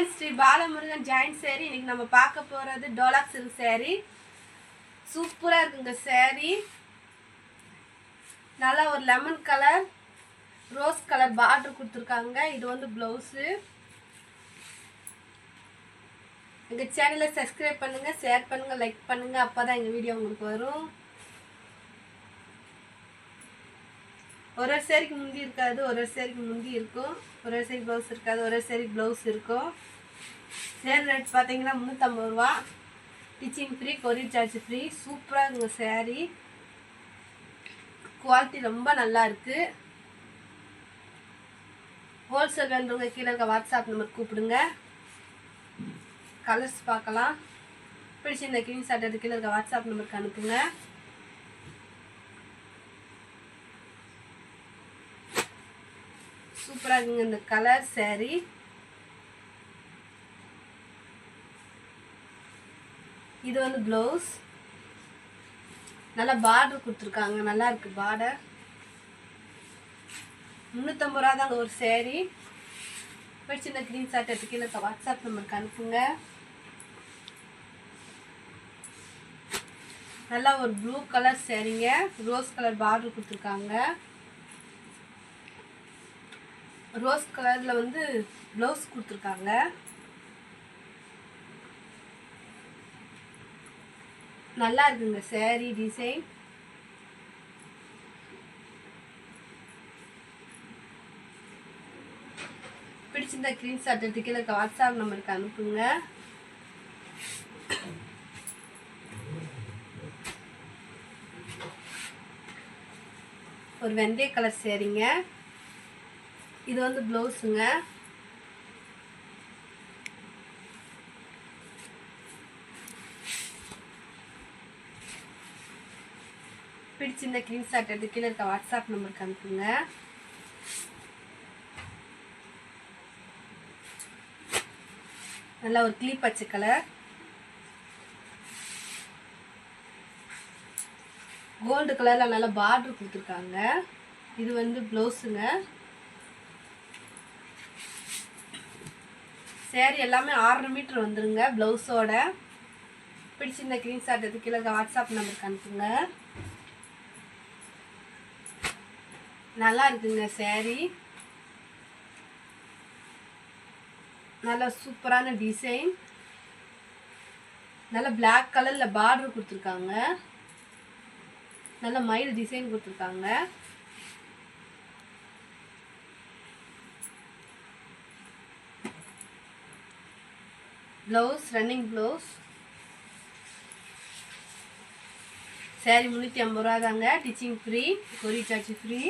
Friends, Sri Balamurugan joint saree. இன்னைக்கு நம்ம பார்க்க போகிறது டோலாக் சில்க் சேரீ. சூப்பராக இருக்குங்க சேரீ. நல்லா ஒரு lemon colour rose colour border கொடுத்துருக்காங்க. இது வந்து ப்ளவுஸு. எங்கள் சேனலை சப்ஸ்கிரைப் பண்ணுங்கள், ஷேர் பண்ணுங்கள், லைக் பண்ணுங்கள். அப்போ தான் எங்கள் வீடியோ உங்களுக்கு வரும். ஒரு சேரீக்கு முந்தி இருக்காது, ஒரு சேரீக்கு முந்தி இருக்கும். ஒரு சேரீ ப்ளவுஸ் இருக்காது, ஒரு சேரீ ப்ளவுஸ் இருக்கும். சேரீ ரேட் பார்த்தீங்கன்னா 350 ரூபா. Stitching free, courier charge free. சூப்பராக இருக்குங்க சேரீ. குவாலிட்டி ரொம்ப நல்லா இருக்குது. ஹோல்சேல் வேணுறவங்க கீழே இருக்க வாட்ஸ்அப் நம்பர் கூப்பிடுங்க. கலர்ஸ் பார்க்கலாம். பிடிச்சி இந்த கிரீன் ஷாட் எடுத்து கீழே இருக்க வாட்ஸ்அப் நம்பருக்கு அனுப்புங்க. சூப்பராக இருக்குங்க இந்த கலர் சேரீ. இது வந்து ப்ளவுஸ். நல்லா பார்டர் கொடுத்துருக்காங்க, நல்லா இருக்கு பார்டர். 350 ரூபா தாங்க ஒரு சேரீ. பிடிச்சி இந்த கிரீன் ஷாட் எடுத்து கீழே இருக்க வாட்ஸ்அப் நம்பருக்கு அனுப்புங்க. நல்லா ஒரு ப்ளூ கலர் சேரீங்க, ரோஸ் கலர் பார்டர் கொடுத்துருக்காங்க. ரோஸ் கலரில் வந்து ப்ளவுஸ் கொடுத்துருக்காங்க. நல்லா இருக்குங்க சேரீ டிசைன். பிடிச்சிருந்த ஸ்க்ரீன் ஷாட் எடுத்து கீழே வாட்ஸ்அப் நம்பருக்கு அனுப்புங்க. ஒரு வெந்தய கலர் சேரீங்க. இது வந்து ப்ளவுஸுங்க. பிடிச்சிருந்த ஸ்க்ரீன் ஷாட் எடுத்து கீழே இருக்க வாட்ஸ்அப் நம்பருக்கு அனுப்புங்க. நல்லா ஒரு கிளி பச்சை கலர், கோல்டு கலரில் நல்லா பார்டர் கொடுத்துருக்காங்க. இது வந்து ப்ளவுஸுங்க. சேரீ எல்லாமே 6.5 மீட்டர் வந்துருங்க ப்ளவுஸோட. பிடிச்சிருந்த ஸ்க்ரீன் ஷாட் எடுத்து கீழே வாட்ஸ்அப் நம்பருக்கு அனுப்புங்க. நல்லா இருக்குங்க சேரீ. நல்லா சூப்பரான டிசைன். நல்லா பிளாக் கலரில் பார்டர் கொடுத்துருக்காங்க. நல்ல மயில் டிசைன் கொடுத்துருக்காங்க. Blouse running blouse. சேரீ 350 ரூபா தாங்க. Stitching free, courier charge free.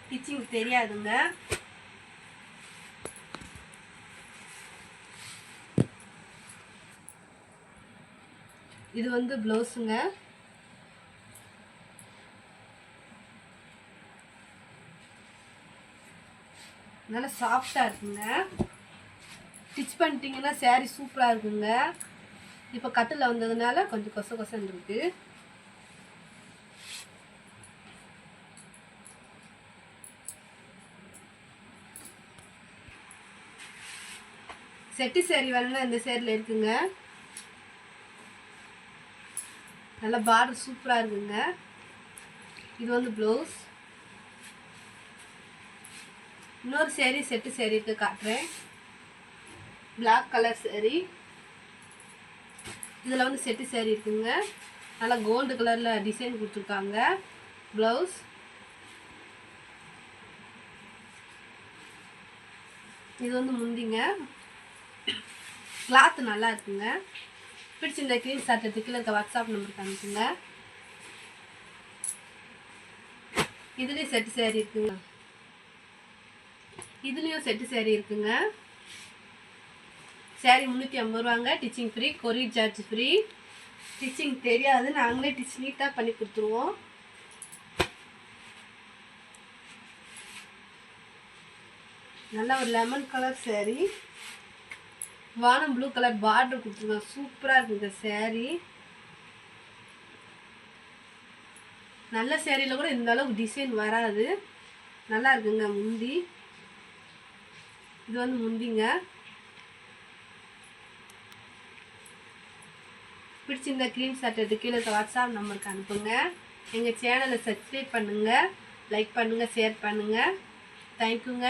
Stitching தெரியாதுங்க. இது வந்து ப்ளவுஸுங்க. நல்லா சாஃப்டாக இருக்குங்க. ஸ்டிச் பண்ணிட்டீங்கன்னா சேரீ சூப்பராக இருக்குங்க. இப்போ கட்டில் வந்ததுனால கொஞ்சம் கொச கொசன்னு இருக்கு. செட்டு சேரீ வேணும்னா இந்த சேரீல இருக்குங்க. நல்லா பார்டர் சூப்பராக இருக்குங்க. இது வந்து ப்ளவுஸ். இன்னொரு சேரீ செட்டு சேரீ இருக்கு, காட்டுறேன். Black colour saree. இதில் வந்து செட்டு சேரீ இருக்குங்க. நல்லா கோல்டு கலரில் டிசைன் கொடுத்துருக்காங்க. ப்ளவுஸ். இது வந்து முந்திங்க. கிளாத் நல்லா இருக்குங்க. பிடிச்சிருந்த ஸ்க்ரீன் ஷாட் எடுத்து கீழே இருக்க வாட்ஸ்அப் நம்பருக்கு அனுப்புங்க. இதுலேயும் செட்டு சேரீ இருக்குங்க. இதுலேயும் செட்டு சேரீ இருக்குங்க. சேரீ 350 ரூபாங்க. Stitching free, courier charge free. Stitching தெரியாது, நாங்களே ஸ்டிச் நீட்டாக பண்ணி கொடுத்துருவோம். நல்லா ஒரு லெமன் கலர் சேரீ, வானம் ப்ளூ கலர் பார்டர் கொடுத்துருக்கோம். சூப்பராக இருக்குங்க சேரீ. நல்ல சேரீயில் கூட இந்த அளவுக்கு டிசைன் வராது. நல்லா இருக்குங்க முந்தி. இது வந்து முந்திங்க. பிடிச்சிருந்த ஸ்க்ரீன்ஷாட் எடுத்து கீழே வாட்ஸ்அப் நம்பருக்கு அனுப்புங்க. எங்கள் சேனலை சப்ஸ்கிரைப் பண்ணுங்கள், லைக் பண்ணுங்கள், ஷேர் பண்ணுங்கள். தேங்க்யூங்க.